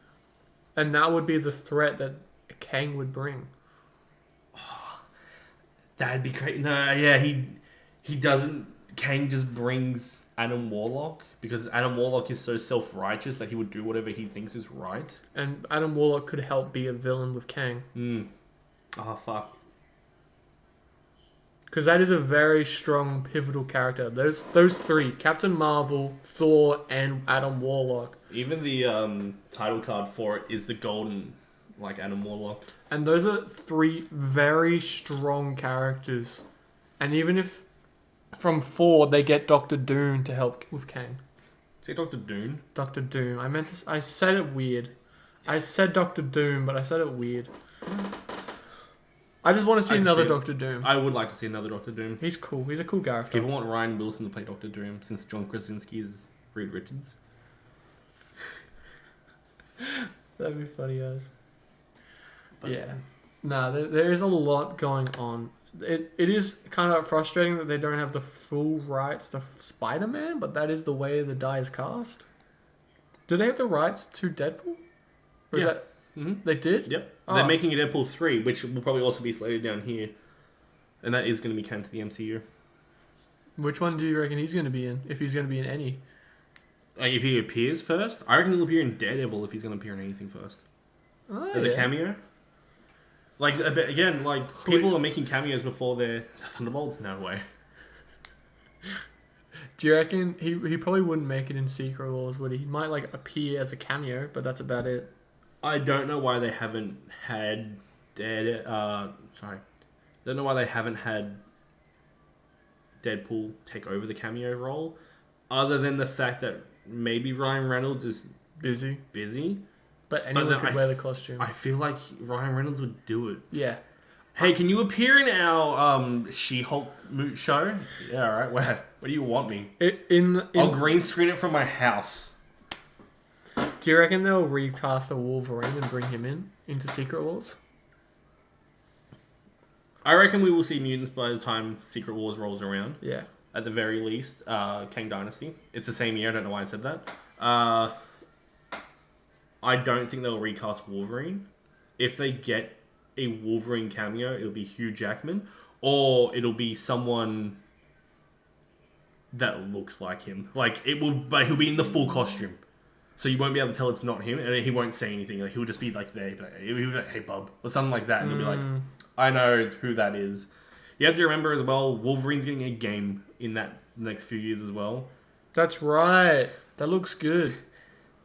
And that would be the threat that Kang would bring. That'd be great. No, yeah, he doesn't. Kang just brings Adam Warlock because Adam Warlock is so self-righteous that he would do whatever he thinks is right. And Adam Warlock could help be a villain with Kang. Oh, fuck. Because that is a very strong, pivotal character. Those three, Captain Marvel, Thor, and Adam Warlock. Even the title card for it is the golden, like, Adam Warlock. And those are three very strong characters. And even if from 4 they get Doctor Doom to help with Kang. Say Doctor Doom? Doctor Doom. I said it weird. I said Doctor Doom, but I said it weird. I just want to see another Doctor Doom. I would like to see another Doctor Doom. He's cool. He's a cool character. People want Ryan Wilson to play Doctor Doom since John Krasinski is Reed Richards. That'd be funny as. Yeah. Nah, there is a lot going on. It is kind of frustrating that they don't have the full rights to Spider-Man, but that is the way the die is cast. Do they have the rights to Deadpool? Or is Yeah. that... They did? Yep. Oh. They're making a Deadpool 3, which will probably also be slated down here. And that is going to be canon to the MCU. Which one do you reckon he's going to be in? If he's going to be in any? Like, if he appears first, I reckon he'll appear in Daredevil if he's going to appear in anything first. Oh, As a cameo. Like, again, like, people are making cameos before they're Thunderbolts. No way. Do you reckon he probably wouldn't make it in Secret Wars, would he? He might, like, appear as a cameo, but that's about it. I don't know why they haven't had don't know why they haven't had Deadpool take over the cameo role, other than the fact that maybe Ryan Reynolds is Busy. But anyone could wear the costume. I feel like Ryan Reynolds would do it. Yeah. Hey, can you appear in our She-Hulk show? Yeah, all right. Where do you want me? In I'll green screen it from my house. Do you reckon they'll recast a Wolverine and bring him into Secret Wars? I reckon we will see mutants by the time Secret Wars rolls around. Yeah. At the very least, Kang Dynasty. It's the same year. I don't know why I said that. I don't think they'll recast Wolverine. If they get a Wolverine cameo, it'll be Hugh Jackman, or it'll be someone that looks like him. Like it will, but he'll be in the full costume, so you won't be able to tell it's not him, and he won't say anything. Like he'll just be like there, he'll be like, "Hey, bub," or something like that, and they'll be like, "I know who that is." You have to remember as well, Wolverine's getting a game in that next few years as well. That's right. That looks good.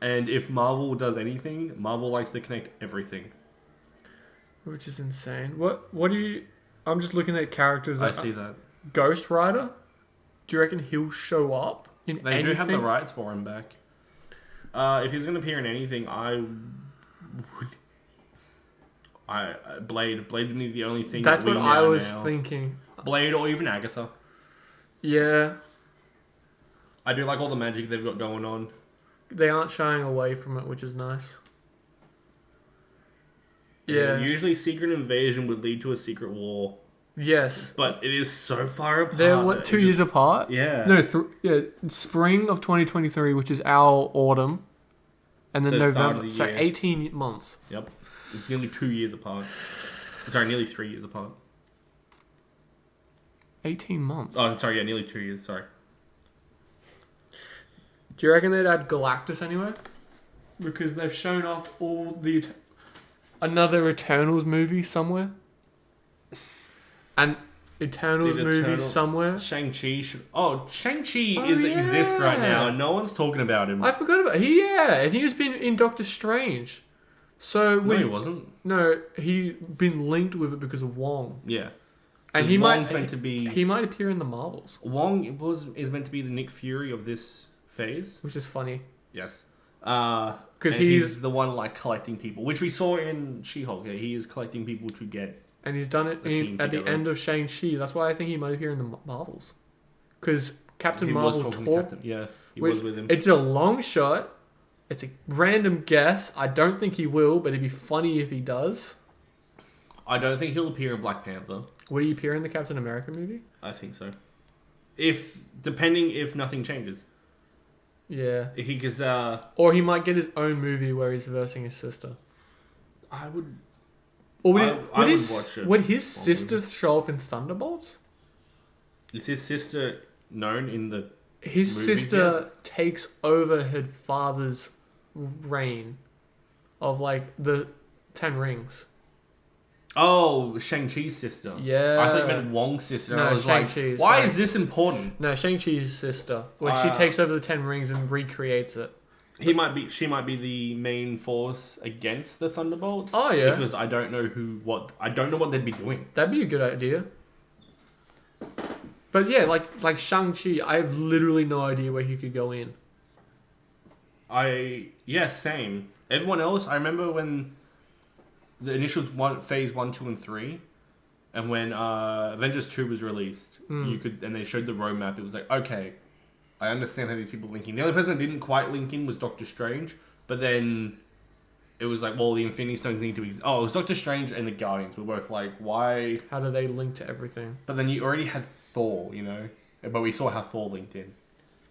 And if Marvel does anything, Marvel likes to connect everything. Which is insane. What do you... I'm just looking at characters. I see that. Ghost Rider? Do you reckon he'll show up in anything? They do have the rights for him back. If he's going to appear in anything, Blade would be the only thing. That's that what I was thinking. Blade or even Agatha. Yeah. I do like all the magic they've got going on. They aren't shying away from it, which is nice. Yeah. Usually Secret Invasion would lead to a Secret War. Yes. But it is so far apart. They're what, 2 years apart? Yeah. No, spring of 2023, which is our autumn. And then November. So 18 months. Yep. It's nearly 2 years apart. Sorry, nearly 3 years apart. 18 months. Oh, I'm sorry, yeah, nearly 2 years, sorry. Do you reckon they'd add Galactus anywhere? Because they've shown off all the... Another Eternals movie somewhere? An Eternals movie somewhere? Shang-Chi should... Oh, Shang-Chi exists right now and no one's talking about him. I forgot about... and he was been in Doctor Strange. So no, he wasn't. No, he been linked with it because of Wong. Yeah. And he might appear in the Marvels. Wong is meant to be the Nick Fury of this phase, which is funny. Yes. Because he's the one like collecting people, which we saw in She-Hulk. Yeah, he is collecting people to get. And he's done it at the end of Shang-Chi. That's why I think he might appear in the Marvels. Because Captain Marvel talked. Yeah, he was with him. It's a long shot. It's a random guess. I don't think he will, but it'd be funny if he does. I don't think he'll appear in Black Panther. Will he appear in the Captain America movie? I think so. Depending if nothing changes. Yeah. Because or he might get his own movie where he's versing his sister. I would. Or would watch it. Would his sister show up in Thunderbolts? Is his sister known in the? His sister takes over her father's reign of like the 10 Rings. Oh, Shang-Chi's sister. Yeah. I thought you meant Wong's sister. No, I was Shang-Chi's, like, why is this important? No, Shang-Chi's sister. Where she takes over the 10 Rings and recreates it. She might be the main force against the Thunderbolts. Oh yeah. Because I don't know what they'd be doing. That'd be a good idea. But yeah, like Shang-Chi, I have literally no idea where he could go in. Same. Everyone else, I remember when the initial phase 1, 2, and 3, and when Avengers 2 was released, and they showed the roadmap. It was like, okay, I understand how these people are linking. The only person that didn't quite link in was Doctor Strange, but then it was like, well, the Infinity Stones need to exist. Oh, it was Doctor Strange and the Guardians were both like, why? How do they link to everything? But then you already had Thor, but we saw how Thor linked in.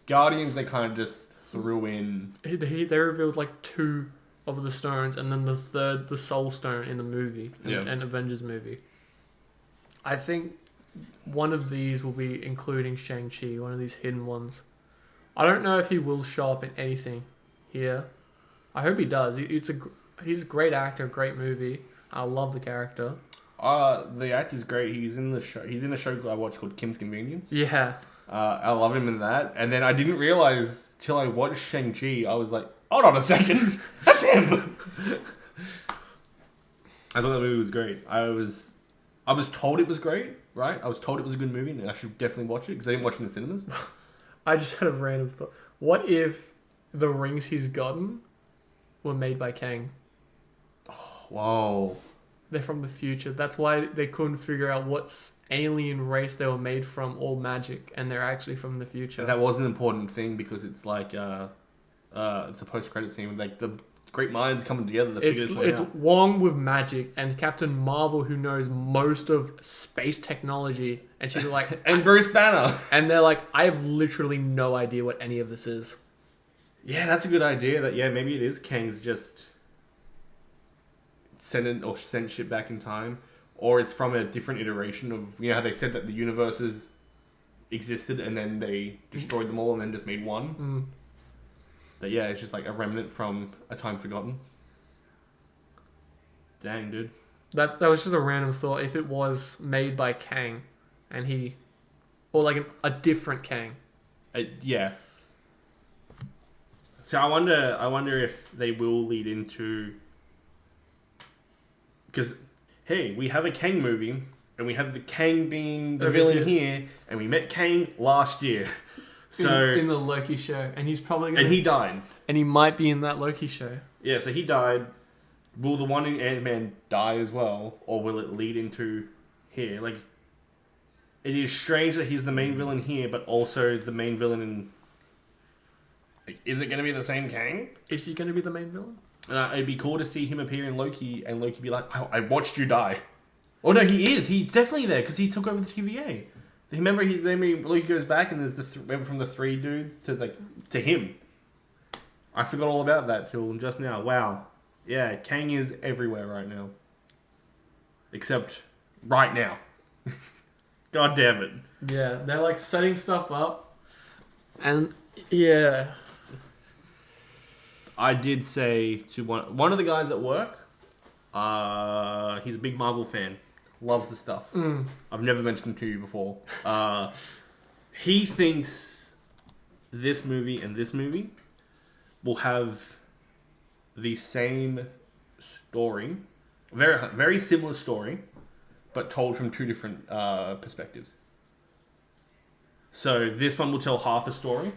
Guardians, they kind of just threw in. They revealed like 2 of the stones, and then the third, the Soul Stone in the movie, and Avengers movie. I think one of these will be including Shang-Chi, one of these hidden ones. I don't know if he will show up in anything here. I hope he does. He's a great actor, great movie. I love the character. The actor's great. He's in the show. He's in a show I watched called Kim's Convenience. Yeah. I love him in that. And then I didn't realize till I watched Shang-Chi, I was like, hold on a second, that's him. I thought that movie was great. I was told it was great, right? I was told it was a good movie and I should definitely watch it because I didn't watch it in the cinemas. I just had a random thought. What if the rings he's gotten were made by Kang? Oh, whoa. They're from the future. That's why they couldn't figure out what alien race they were made from or magic, and they're actually from the future. That was an important thing because it's like It's the post-credit scene with like the great minds coming together. The It's figures Wong with magic and Captain Marvel who knows most of space technology, and she's like, and Bruce Banner. and they're like, I have literally no idea what any of this is. Yeah, that's a good idea. That maybe it is Kang's just sent shit back in time, or it's from a different iteration of how they said that the universes existed and then they destroyed them all and then just made one. Mm. But yeah, it's just like a remnant from a time forgotten. Dang, dude. That was just a random thought. If it was made by Kang, and or like a different Kang. Yeah. So I wonder if they will lead into, because hey, we have a Kang movie and we have the Kang being the villain here, and we met Kang last year. So in the Loki show, and he's probably and he died, and he might be in that Loki show. Yeah, so he died. Will the one in Ant-Man die as well, or will it lead into here? Like, it is strange that he's the main villain here, but also the main villain in. Like, is it going to be the same Kang? Is he going to be the main villain? It'd be cool to see him appear in Loki, and Loki be like, I watched you die. Oh no, he is. He's definitely there because he took over the TVA. Remember, Loki goes back and there's went from the 3 dudes to him. I forgot all about that till just now. Wow. Yeah, Kang is everywhere right now. Except right now. God damn it. Yeah, they're like setting stuff up. And yeah. I did say to one of the guys at work, he's a big Marvel fan. Loves the stuff. I've never mentioned him to you before. He thinks this movie and this movie will have the same story, very very similar story, but told from 2 different perspectives. So this one will tell half a story,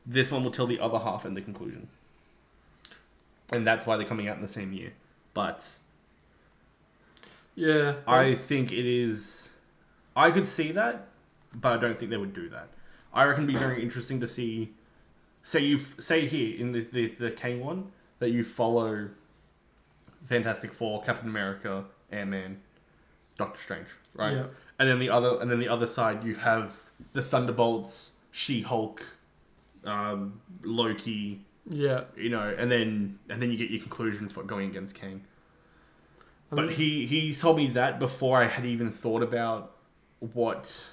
this one will tell the other half and the conclusion, and that's why they're coming out in the same year. But yeah, I think it is. I could see that, but I don't think they would do that. I reckon it'd be very interesting to see. Say here in the Kang one that you follow Fantastic Four, Captain America, Ant-Man, Doctor Strange, right? Yeah. And then the other side you have the Thunderbolts, She-Hulk, Loki. Yeah. And then you get your conclusion for going against Kang. But he told me that before I had even thought about what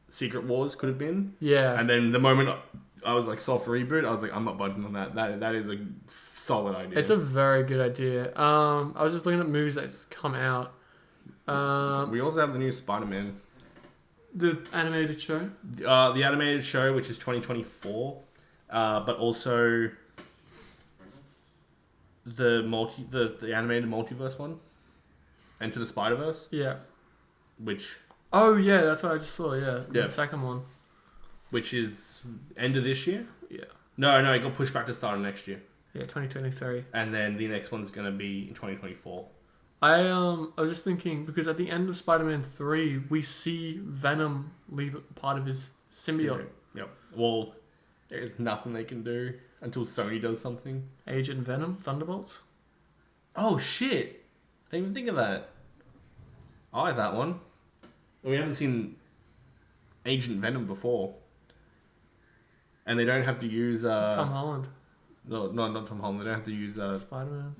Secret Wars could have been. Yeah. And then the moment I was like soft reboot, I was like, I'm not budging on that. That is a solid idea. It's a very good idea. I was just looking at movies that's come out. We also have the new Spider-Man. The animated show? The animated show, which is 2024. But also the animated multiverse one. Into the Spider-Verse. Yeah. Which... Oh, yeah, that's what I just saw, yeah. Yeah. The second one. Which is end of this year? Yeah. No, it got pushed back to start of next year. Yeah, 2023. And then the next one's going to be in 2024. I was just thinking, because at the end of Spider-Man 3, we see Venom leave part of his symbiote. Yep. Well, there's nothing they can do until Sony does something. Agent Venom, Thunderbolts. Oh, shit. I didn't even think of that. I like that one. We haven't seen Agent Venom before. And they don't have to use... Tom Holland. No, not Tom Holland. They don't have to use... Spider-Man.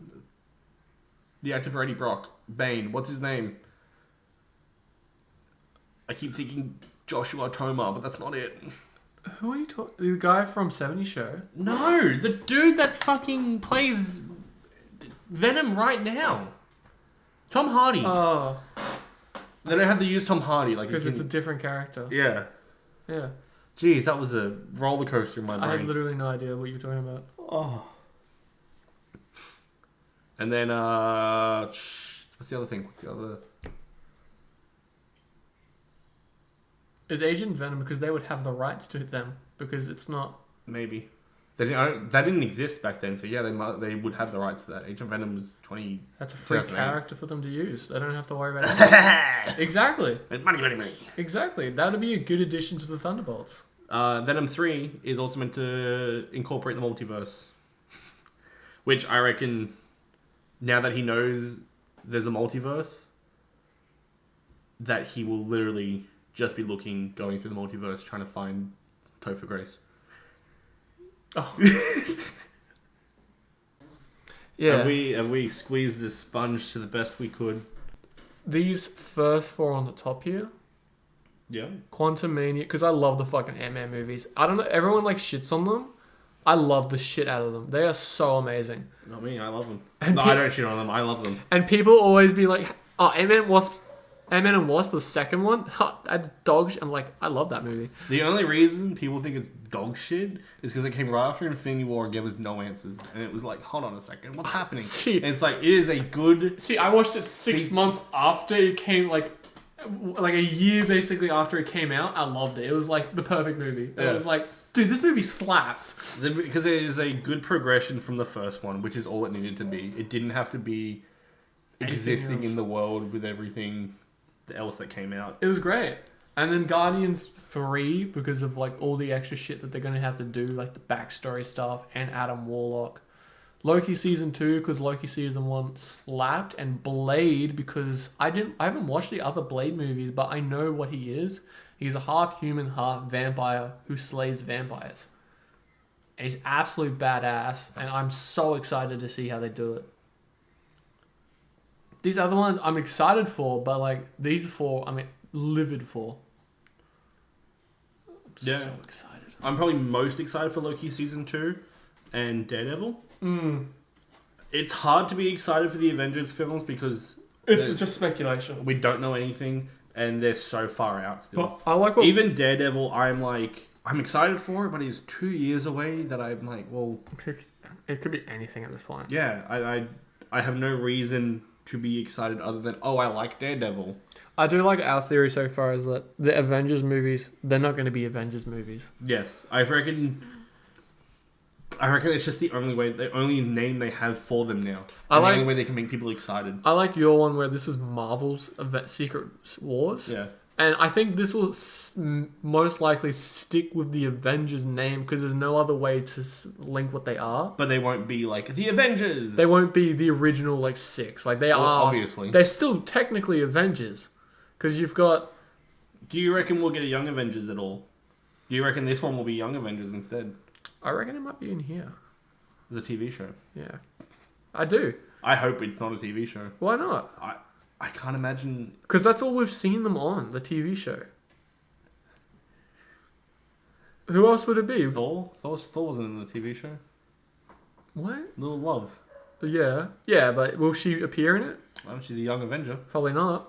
The actor for Eddie Brock. Bane. What's his name? I keep thinking Joshua Tomar, but that's not it. Who are you talking... The guy from 70 Show? No! The dude that fucking plays Venom right now. Tom Hardy. Oh. They don't have to use Tom Hardy. Because it's a different character. Yeah. Yeah. Jeez, that was a roller coaster in my brain. I have literally no idea what you were talking about. Oh. And then, what's the other thing? Is Agent Venom, because they would have the rights to them, because it's not... Maybe. That didn't exist back then, so yeah, they would have the rights to that. Agent Venom was 20... That's a free character for them to use. They don't have to worry about it. Exactly. Money. Exactly. That would be a good addition to the Thunderbolts. Venom 3 is also meant to incorporate the multiverse. Which I reckon, now that he knows there's a multiverse, that he will literally just be going through the multiverse, trying to find Topher Grace. Oh. Yeah. And we squeezed this sponge to the best we could. These first 4 on the top here. Yeah. Quantumania, because I love the fucking Ant-Man movies. I don't know, everyone like shits on them. I love the shit out of them. They are so amazing. Not me, I love them. And I don't shit on them, I love them. And people always be like, oh, Ant-Man and Wasp, the second one, that's dog shit. I'm like, I love that movie. The only reason people think it's dog shit is because it came right after Infinity War and gave us no answers. And it was like, hold on a second, what's happening? And it's like, it is a good... See, I watched it 6 months after it came, like a year basically after it came out. I loved it. It was like the perfect movie. Yeah. It was like, dude, this movie slaps. Because it is a good progression from the first one, which is all it needed to be. It didn't have to be existing in the world with everything else that came out. It was great. And then Guardians 3, because of like all the extra shit that they're going to have to do, like the backstory stuff and Adam Warlock. Loki season 2, because Loki season 1 slapped, and Blade, because I haven't watched the other Blade movies, but I know what he is. He's a half human, half vampire who slays vampires. And he's absolute badass, and I'm so excited to see how they do it. These other ones I'm excited for, but like these 4, I'm livid for. Yeah. So excited. I'm probably most excited for Loki season 2 and Daredevil. It's hard to be excited for the Avengers films because it's just speculation. We don't know anything, and they're so far out still. But I like what... Even Daredevil, I'm excited for it, but he's 2 years away. That I'm like, well, it could be anything at this point. Yeah, I have no reason to be excited other than, oh, I like Daredevil. I do like our theory so far is that the Avengers movies, they're not going to be Avengers movies. Yes, I reckon it's just the only name they have for them now. The only way they can make people excited. I like your one where this is Marvel's Secret Wars. Yeah. And I think this will most likely stick with the Avengers name because there's no other way to link what they are. But they won't be like the Avengers. They won't be the original like 6. Like they are obviously. They're still technically Avengers because you've got. Do you reckon we'll get a Young Avengers at all? Do you reckon this one will be Young Avengers instead? I reckon it might be in here. It's a TV show. Yeah, I do. I hope it's not a TV show. Why not? I can't imagine... Because that's all we've seen them on, the TV show. Who else would it be? Thor? Thor wasn't in the TV show. What? Little Love. Yeah. Yeah, but will she appear in it? Well, she's a young Avenger. Probably not.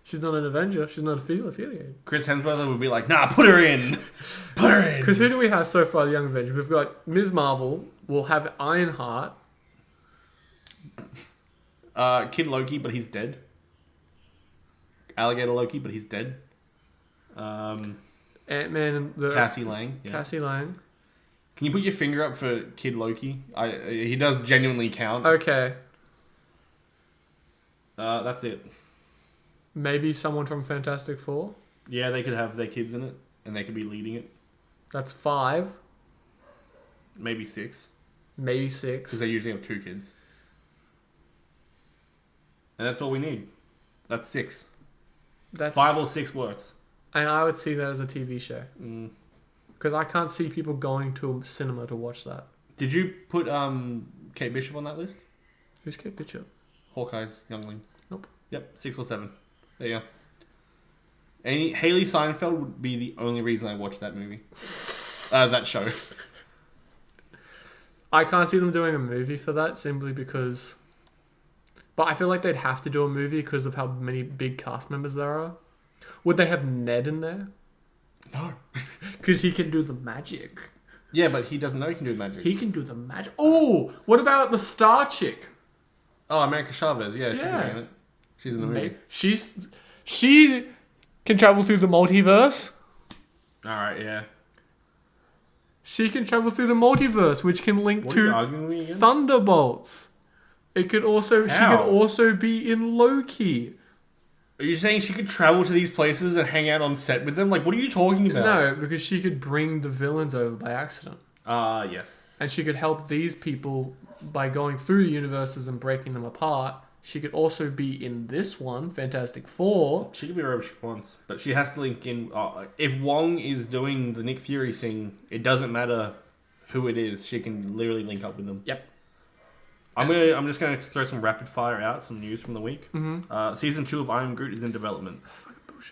She's not an Avenger. She's not affiliated. Chris Hemsworth would be like, nah, put her in. Put her in. Because who do we have so far, the Young Avengers? We've got Ms. Marvel. We'll have Ironheart. Kid Loki, but he's dead. Alligator Loki, but he's dead. Ant-Man and the... Cassie Lang. Yeah. Cassie Lang. Can you put your finger up for Kid Loki? He does genuinely count. Okay. That's it. Maybe someone from Fantastic Four. Yeah, they could have their kids in it, and they could be leading it. That's 5. Maybe 6. Maybe 6. Because they usually have 2 kids. And that's all we need. That's 6. That's 5 or 6 works. And I would see that as a TV show. Because I can't see people going to a cinema to watch that. Did you put Kate Bishop on that list? Who's Kate Bishop? Hawkeye's youngling. Nope. Yep, 6 or 7. There you go. Haley Seinfeld would be the only reason I watched that movie. That show. I can't see them doing a movie for that simply because... But I feel like they'd have to do a movie because of how many big cast members there are. Would they have Ned in there? No. Because he can do the magic. Yeah, but he doesn't know he can do magic. He can do the magic. Oh, what about the star chick? Oh, America Chavez. Yeah, she can be in it. She's in the movie. She can travel through the multiverse. Alright, yeah. She can travel through the multiverse, which can link What are you arguing with me again? Thunderbolts. It could also... She could also be in Loki. Are you saying she could travel to these places and hang out on set with them? Like, what are you talking about? No, because she could bring the villains over by accident. Yes. And she could help these people by going through universes and breaking them apart. She could also be in this one, Fantastic Four. She can be wherever she wants, but she has to link in. If Wong is doing the Nick Fury thing, it doesn't matter who it is. She can literally link up with them. Yep. I'm just gonna throw some rapid fire out, some news from the week. Mm-hmm. Season 2 of I Am Groot is in development.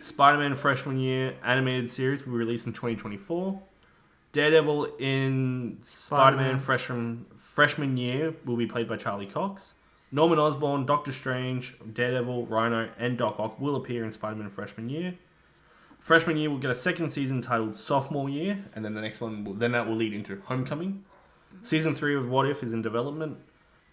Spider-Man freshman year animated series will be released in 2024. Daredevil in Spider-Man freshman year will be played by Charlie Cox. Norman Osborn, Doctor Strange, Daredevil, Rhino, and Doc Ock will appear in Spider-Man freshman year. Freshman year will get a second season titled Sophomore Year, and then the next one, that will lead into Homecoming. Season 3 of What If is in development.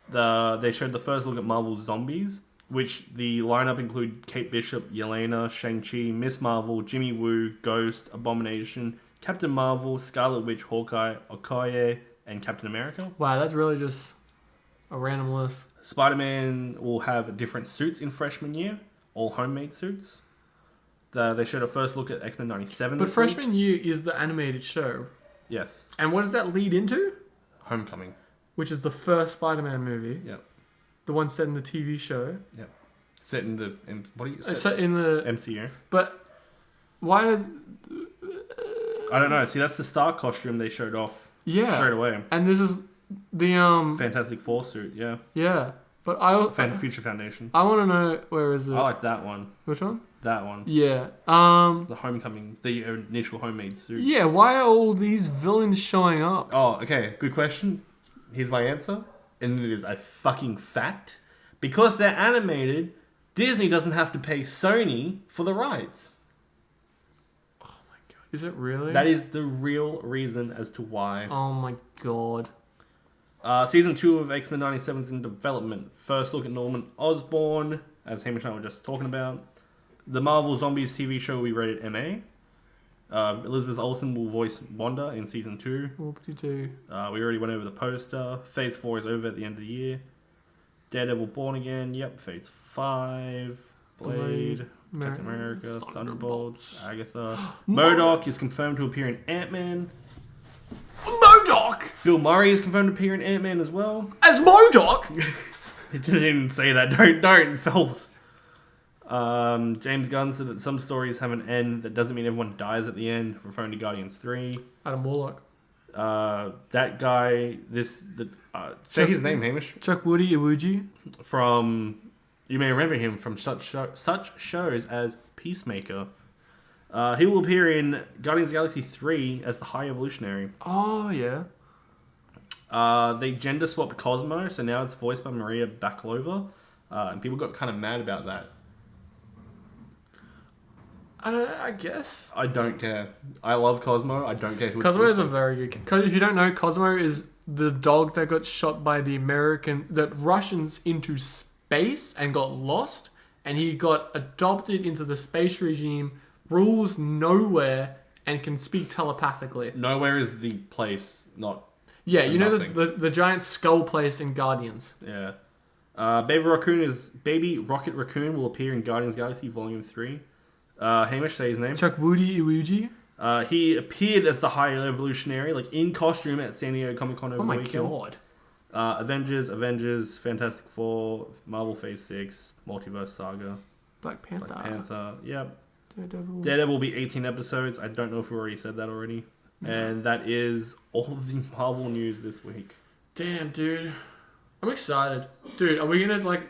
They showed the first look at Marvel's Zombies, which the lineup include Kate Bishop, Yelena, Shang-Chi, Miss Marvel, Jimmy Woo, Ghost, Abomination, Captain Marvel, Scarlet Witch, Hawkeye, Okoye, and Captain America. Wow, that's really just a random list. Spider-Man will have different suits in freshman year, all homemade suits. They showed a first look at X-Men 97. But freshman year is the animated show. Yes. And what does that lead into? Homecoming. Which is the first Spider-Man movie. Yep. The one set in the TV show. Yep. Set in the... Set in the... MCU. But why... I don't know. See, that's the Stark costume they showed off straight away. And this is the... Fantastic Four suit, yeah. Yeah. But Future Foundation. I want to know, where is it? I like that one. Which one? That one. Yeah. The Homecoming, the initial homemade suit. Yeah, why are all these villains showing up? Oh, okay. Good question. Here's my answer. And it is a fucking fact. Because they're animated, Disney doesn't have to pay Sony for the rights. Oh my god. Is it really? That is the real reason as to why. Oh my god. Season 2 of X-Men 97 is in development. First look at Norman Osborn, as Hamish and I were just talking about. The Marvel Zombies TV show will be rated MA. Elizabeth Olsen will voice Wanda in Season 2. Whoop-de-doo. We already went over the poster. Phase 4 is over at the end of the year. Daredevil Born Again, yep. Phase 5. Blade. Captain America. Thunderbolts. Agatha. MODOK is confirmed to appear in Ant-Man. MODOK! Bill Murray is confirmed to appear in Ant-Man as well. As MODOK? It didn't even say that. Don't, Phelps. James Gunn said that some stories have an end. That doesn't mean everyone dies at the end, referring to Guardians 3. Adam Warlock. That guy, say his name, Hamish. Chuck Woody Iwuji. You may remember him from such shows as Peacemaker. He will appear in Guardians of the Galaxy 3 as the High Evolutionary. Oh, yeah. They gender swapped Cosmo, so now it's voiced by Maria Bakalova. And people got kind of mad about that. I guess. I don't care. I love Cosmo. I don't care who Cosmo is a very good... If you don't know, Cosmo is the dog that got shot by the Russians into space and got lost. And he got adopted into the space regime, rules nowhere, and can speak telepathically. Nowhere is the place, not... Yeah, you know the giant skull place in Guardians. Yeah. Baby Rocket Raccoon will appear in Guardians of the Galaxy Volume 3. Hamish, say his name. Chuck Woody Iwuji. He appeared as the High Evolutionary, like in costume at San Diego Comic-Con over the weekend. Oh my god. Avengers, Fantastic Four, Marvel Phase 6, Multiverse Saga. Black Panther. Yep. Daredevil will be 18 episodes. I don't know if we already said that already. No. And that is all the Marvel news this week. Damn, dude. I'm excited. Dude, are we going to,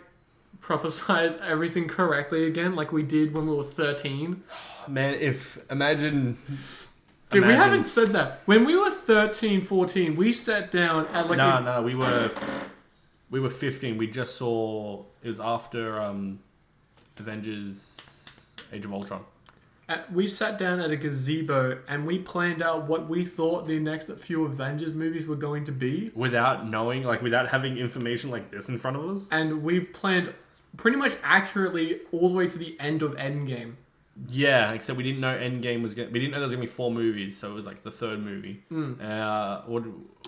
prophesize everything correctly again like we did when we were 13? Man, imagine... Dude, we haven't said that. When we were 13, 14, we sat down at No, we were 15. We just saw... It was after Avengers Age of Ultron. We sat down at a gazebo and we planned out what we thought the next few Avengers movies were going to be. Without knowing, without having information like this in front of us. And we planned pretty much accurately all the way to the end of Endgame. Yeah, except we didn't know Endgame was we didn't know there was going to be 4 movies, so it was the third movie.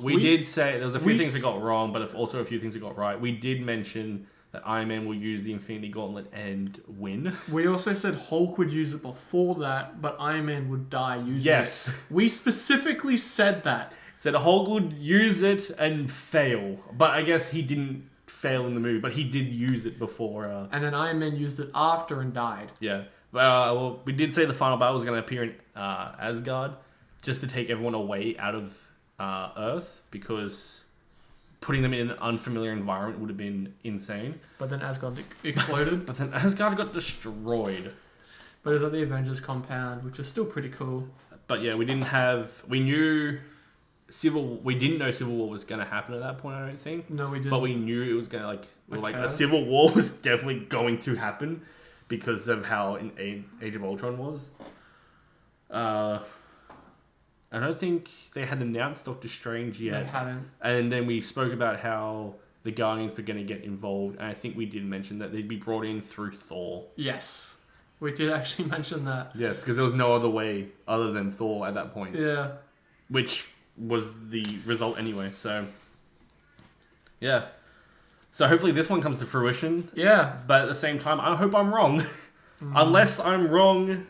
We did say there was a few things that got wrong, but also a few things that got right. We did mention that Iron Man will use the Infinity Gauntlet and win. We also said Hulk would use it before that, but Iron Man would die using it. We specifically said that. Said Hulk would use it and fail, but I guess he didn't fail in the movie, but he did use it before. And then Iron Man used it after and died. Yeah. Well, we did say the final battle was going to appear in Asgard, just to take everyone away out of Earth, because putting them in an unfamiliar environment would have been insane. But then Asgard exploded. But then Asgard got destroyed. But it was at the Avengers compound, which is still pretty cool. But yeah, we didn't know Civil War was going to happen at that point, I don't think. No, we didn't. But we knew it was going to, a Civil War was definitely going to happen because of how Age of Ultron was. I don't think they had announced Doctor Strange yet. They hadn't. And then we spoke about how the Guardians were going to get involved. And I think we did mention that they'd be brought in through Thor. Yes. We did actually mention that. Yes, because there was no other way other than Thor at that point. Yeah. Which was the result anyway, so... Yeah. So hopefully this one comes to fruition. Yeah. But at the same time, I hope I'm wrong. Unless I'm wrong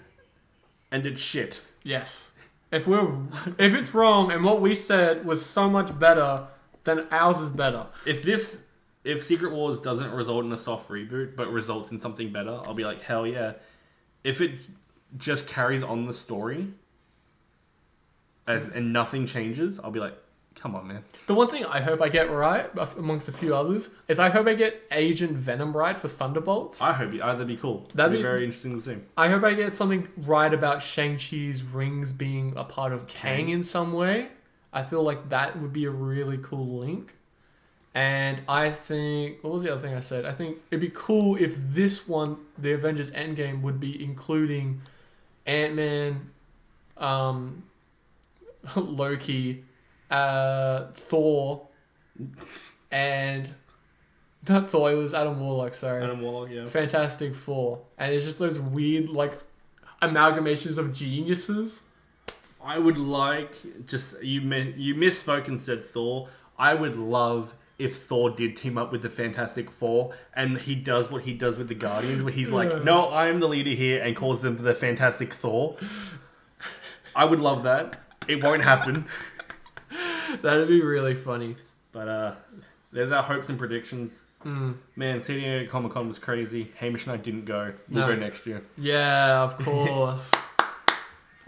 and it's shit. Yes. If it's wrong and what we said was so much better, then ours is better. If Secret Wars doesn't result in a soft reboot, but results in something better, I'll be like, hell yeah. If it just carries on the story and nothing changes, I'll be like, come on, man. The one thing I hope I get right, amongst a few others, is I hope I get Agent Venom right for Thunderbolts. I hope that'd be cool. That'd be very interesting to see. I hope I get something right about Shang-Chi's rings being a part of Kang in some way. I feel like that would be a really cool link. And I think... What was the other thing I said? I think it'd be cool if this one, the Avengers Endgame, would be including Ant-Man, Loki... Thor, and not Thor, it was Adam Warlock, sorry. Adam Warlock, yeah. Fantastic Four. And it's just those weird, amalgamations of geniuses. I would like, you misspoke and said Thor. I would love if Thor did team up with the Fantastic Four and he does what he does with the Guardians, where he's like, no, I am the leader here, and calls them the Fantastic Thor. I would love that. It won't happen. That'd be really funny. But there's our hopes and predictions. Man, San Diego Comic-Con was crazy. Hamish and I didn't go. We'll go next year. Yeah, of course.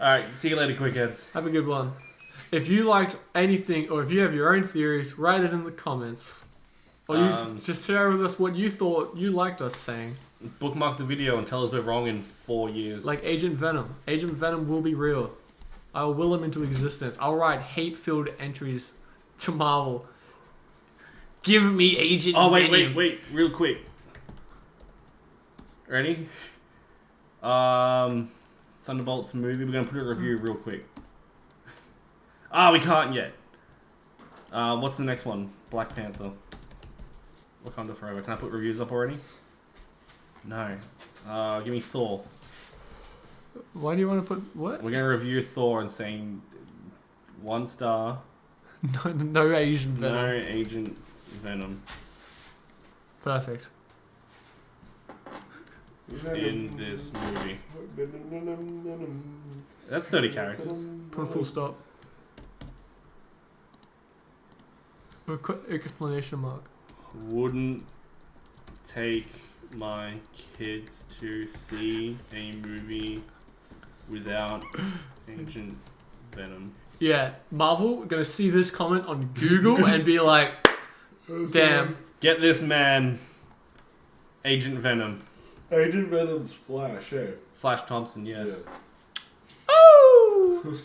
Alright, see you later, Quickheads. Have a good one. If you liked anything, or if you have your own theories, write it in the comments. Or you just share with us what you thought you liked us saying. Bookmark the video and tell us we're wrong in 4 years. Like Agent Venom. Agent Venom will be real. I'll will him into existence. I'll write hate-filled entries to Marvel. Give me Agent Venom. Wait. Real quick. Ready? Thunderbolts movie. We're going to put a review real quick. We can't yet. What's the next one? Black Panther. Wakanda Forever. Can I put reviews up already? No. Give me Thor. Why do you want to put what? We're going to review Thor and saying 1 star. No Agent Venom. No Agent Venom. Perfect. In this movie. That's 30 characters. Put a full stop. A quick exclamation mark. Wouldn't take my kids to see a movie without Agent Venom. Yeah, Marvel gonna see this comment on Google and be like, damn. Get this man Agent Venom. Agent Venom's Flash, eh? Flash Thompson, yeah. Oh!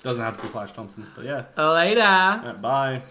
Doesn't have to be Flash Thompson, but yeah. Later. Alright, bye.